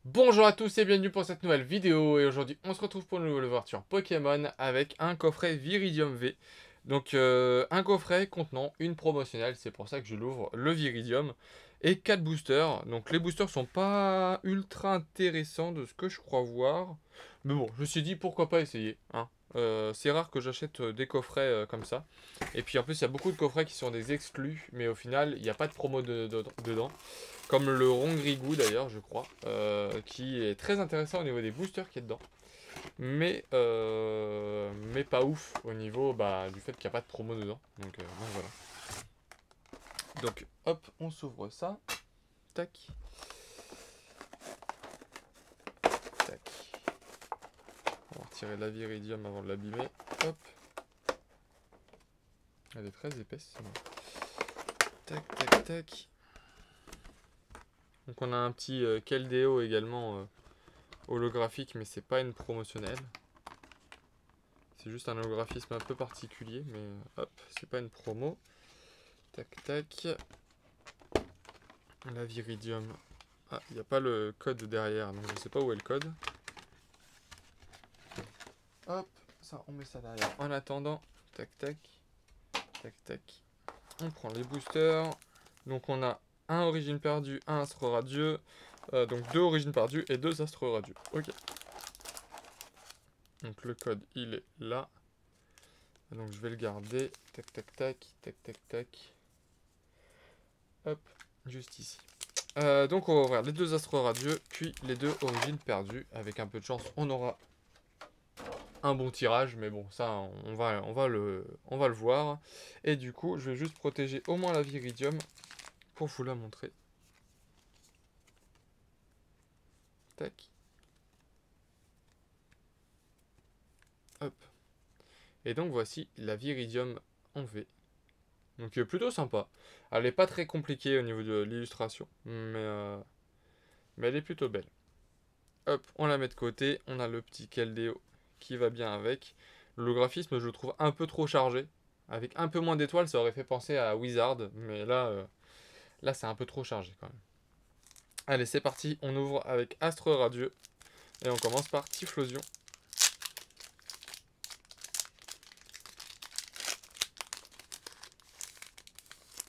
Bonjour à tous et bienvenue pour cette nouvelle vidéo et aujourd'hui on se retrouve pour une nouvelle ouverture Pokémon avec un coffret Viridium V. Donc un coffret contenant une promotionnelle, c'est pour ça que je l'ouvre, le Viridium, et 4 boosters. Donc les boosters sont pas ultra intéressants de ce que je crois voir, mais bon, je me suis dit pourquoi pas essayer, hein. C'est rare que j'achète des coffrets comme ça. Et puis en plus il y a beaucoup de coffrets qui sont des exclus, mais au final il n'y a pas de promo dedans. Comme le Rongrigou d'ailleurs, je crois, qui est très intéressant au niveau des boosters qu'il y a dedans. Mais pas ouf au niveau du fait qu'il n'y a pas de promo dedans. Donc voilà. Donc hop, on s'ouvre ça. Tac. Tac. On va retirer la viridium avant de l'abîmer. Hop. Elle est très épaisse. C'est bon. Tac, tac, tac. Donc on a un petit Keldeo également holographique, mais c'est pas une promotionnelle. C'est juste un holographisme un peu particulier, mais hop, c'est pas une promo. Tac, tac. La viridium. Ah, il n'y a pas le code derrière, donc je sais pas où est le code. Hop, ça, on met ça derrière. En attendant, tac, tac. Tac, tac. On prend les boosters. Donc on a un origine perdue, un astre radieux. Donc 2 origines perdues et 2 astres radieux. Ok. Donc le code, il est là. Donc je vais le garder. Tac, tac, tac. Tac, tac, tac. Hop, juste ici. Donc on va ouvrir les 2 astres radieux, puis les 2 origines perdues. Avec un peu de chance, on aura un bon tirage, mais bon, ça, on va le voir. Et du coup, je vais juste protéger au moins la viridium pour vous la montrer. Tac. Hop. Et donc voici la viridium en V. Donc plutôt sympa. Elle n'est pas très compliquée au niveau de l'illustration, mais elle est plutôt belle. Hop, on la met de côté. On a le petit Keldeo qui va bien avec. Le graphisme, je le trouve un peu trop chargé. Avec un peu moins d'étoiles, ça aurait fait penser à Wizard. Mais là c'est un peu trop chargé quand même. Allez, c'est parti. On ouvre avec Astre Radieux. Et on commence par Typhlosion.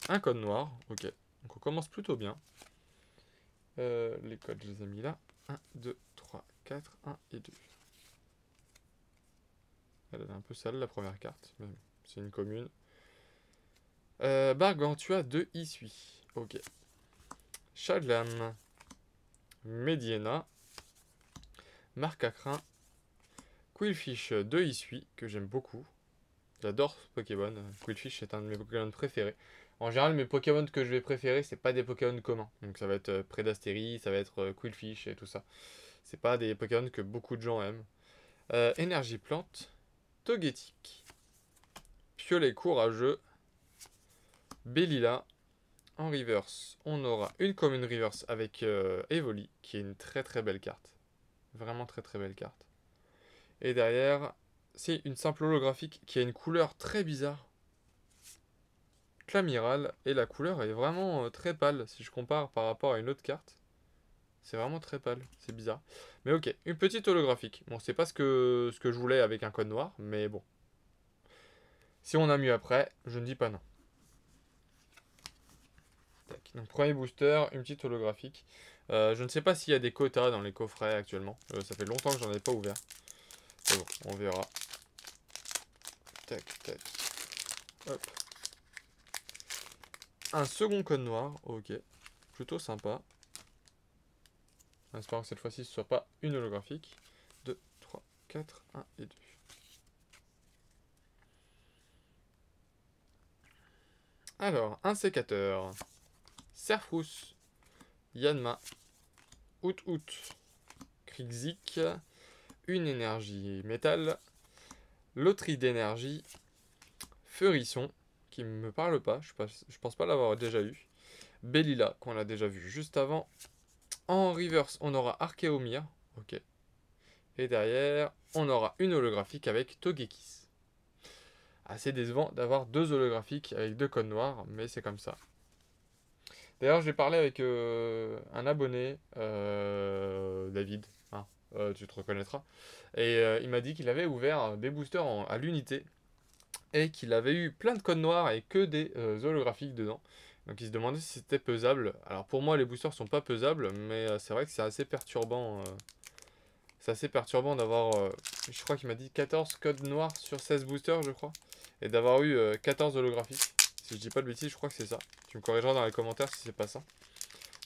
Un code noir. Ok. Donc on commence plutôt bien. Les codes, je les ai mis là. 1, 2, 3, 4, 1 et 2. Elle est un peu sale la première carte. Mais c'est une commune. Gargantua de Issui. Ok. Chaglam. Mediena. Marcacrin. Quillfish de Issui, que j'aime beaucoup. J'adore ce Pokémon. Quillfish est un de mes Pokémon préférés. En général, mes Pokémon que je vais préférer, c'est pas des Pokémon communs. Donc ça va être Predasteri, ça va être Quillfish et tout ça. C'est pas des Pokémon que beaucoup de gens aiment. Énergie plante. Togetic. Piolet courageux. Bellila. En reverse, on aura une commune reverse avec Evoli, qui est une très très belle carte. Vraiment très très belle carte. Et derrière, c'est une simple holographique qui a une couleur très bizarre. Clamiral, et la couleur est vraiment très pâle si je compare par rapport à une autre carte. C'est vraiment très pâle, c'est bizarre. Mais ok, une petite holographique. Bon, c'est pas ce que je voulais avec un code noir, mais bon. Si on a mieux après, je ne dis pas non. Tac. Donc premier booster, une petite holographique. Je ne sais pas s'il y a des quotas dans les coffrets actuellement. Ça fait longtemps que j'en ai pas ouvert. Mais bon, on verra. Tac, tac. Hop. Un second code noir, ok. Plutôt sympa. En espérant que cette fois-ci ce soit pas une holographique. 2, 3, 4, 1 et 2. Alors, un sécateur. Serfrous. Yanma. Out. Krixik. Une énergie métal. Loterie d'énergie. Feurisson, qui me parle pas, je pense pas l'avoir déjà eu. Bellila, qu'on a déjà vu juste avant. En reverse, on aura Archeomir, ok. Et derrière, on aura une holographique avec Togekiss. Assez décevant d'avoir 2 holographiques avec 2 codes noirs, mais c'est comme ça. D'ailleurs, j'ai parlé avec un abonné, David, hein, tu te reconnaîtras, et il m'a dit qu'il avait ouvert des boosters à l'unité et qu'il avait eu plein de codes noirs et que des holographiques dedans. Donc il se demandait si c'était pesable. Alors pour moi, les boosters sont pas pesables, mais c'est vrai que c'est assez perturbant. C'est assez perturbant d'avoir, je crois qu'il m'a dit 14 codes noirs sur 16 boosters, je crois, et d'avoir eu 14 holographiques. Si je dis pas de bêtises, je crois que c'est ça. Tu me corrigeras dans les commentaires si c'est pas ça.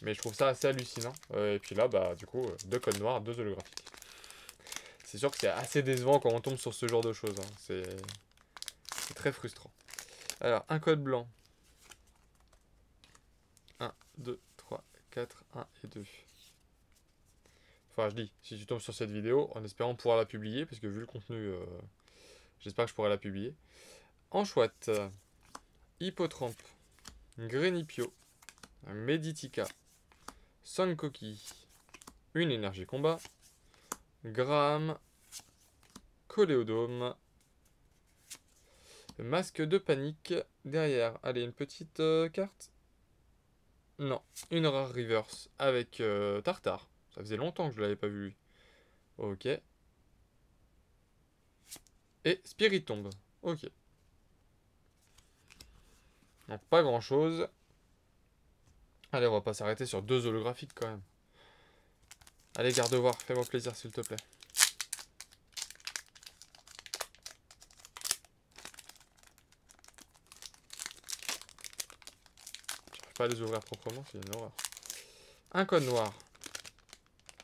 Mais je trouve ça assez hallucinant. Et puis là, bah du coup, 2 codes noirs, 2 holographiques. C'est sûr que c'est assez décevant quand on tombe sur ce genre de choses, hein. C'est très frustrant. Alors, un code blanc. 1, 2, 3, 4, 1 et 2. Enfin, je dis, si tu tombes sur cette vidéo, en espérant pouvoir la publier, parce que vu le contenu, j'espère que je pourrai la publier. Anchouette, Hippotrampe, Grenipio, Meditica, Sankoki, une énergie combat, Graham, Coléodome, masque de panique, derrière, allez, une petite carte. Non, une rare reverse avec Tartare. Ça faisait longtemps que je l'avais pas vu lui. Ok. Et Spirit tombe. Ok. Donc pas grand chose. Allez, on va pas s'arrêter sur 2 holographiques quand même. Allez, garde voir, fais-moi plaisir s'il te plaît. J'arrive pas à les ouvrir proprement, c'est une horreur. Un code noir.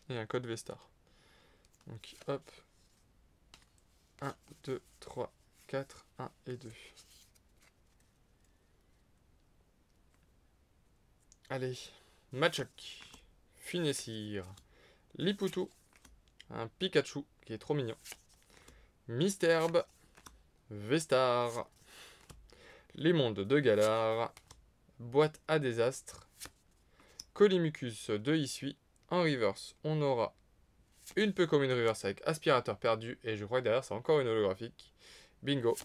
Et un code Vestar. Donc hop. 1, 2, 3, 4, 1 et 2. Allez. Machoc. Finessir. Lipoutou. Un Pikachu qui est trop mignon. Misterbe. Vestar. Les mondes de Galar. Boîte à désastre. Colimucus de Issui. En reverse, on aura une peu comme une reverse avec aspirateur perdu. Et je crois que derrière, c'est encore une holographique. Bingo.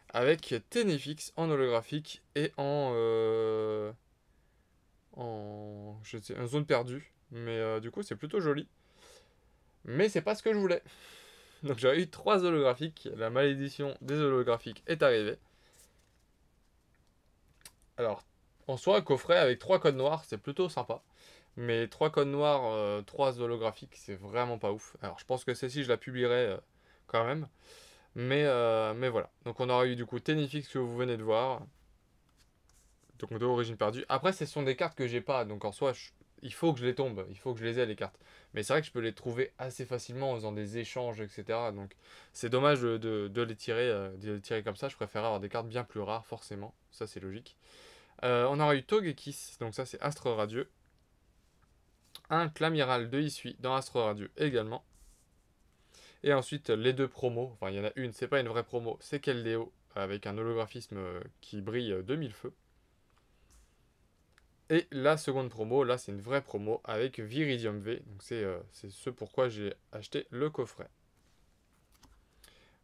Avec Ténéfix en holographique et en zone perdue. Mais du coup, c'est plutôt joli. Mais c'est pas ce que je voulais. Donc j'aurais eu 3 holographiques. La malédiction des holographiques est arrivée. Alors, en soi, coffret avec 3 codes noirs, c'est plutôt sympa. Mais 3 codes noirs, 3 holographiques, c'est vraiment pas ouf. Alors, je pense que celle-ci, je la publierai quand même. Mais voilà. Donc, on aura eu du coup Ténifix que vous venez de voir. Donc, de origine perdue. Après, ce sont des cartes que j'ai pas. Donc, en soi, il faut que je les tombe. Il faut que je les ai, les cartes. Mais c'est vrai que je peux les trouver assez facilement en faisant des échanges, etc. Donc, c'est dommage de les tirer comme ça. Je préfère avoir des cartes bien plus rares, forcément. Ça, c'est logique. On aura eu Togekiss, donc ça c'est Astre Radieux. Un Clamiral de Issui dans Astre Radieux également. Et ensuite les 2 promos, enfin il y en a une, c'est pas une vraie promo, c'est Keldeo avec un holographisme qui brille de 1000 feux. Et la seconde promo, là c'est une vraie promo avec Viridium V, donc c'est ce pourquoi j'ai acheté le coffret.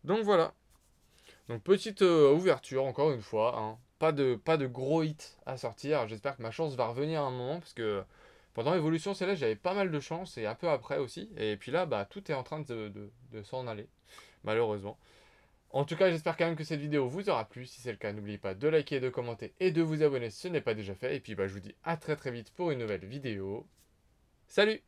Donc voilà. Donc petite ouverture encore une fois, hein. Pas de gros hits à sortir, j'espère que ma chance va revenir à un moment parce que pendant l'évolution celle-là j'avais pas mal de chance et un peu après aussi. Et puis là bah tout est en train de s'en aller, malheureusement. En tout cas j'espère quand même que cette vidéo vous aura plu. Si c'est le cas n'oubliez pas de liker, de commenter et de vous abonner si ce n'est pas déjà fait. Et puis bah je vous dis à très très vite pour une nouvelle vidéo. Salut!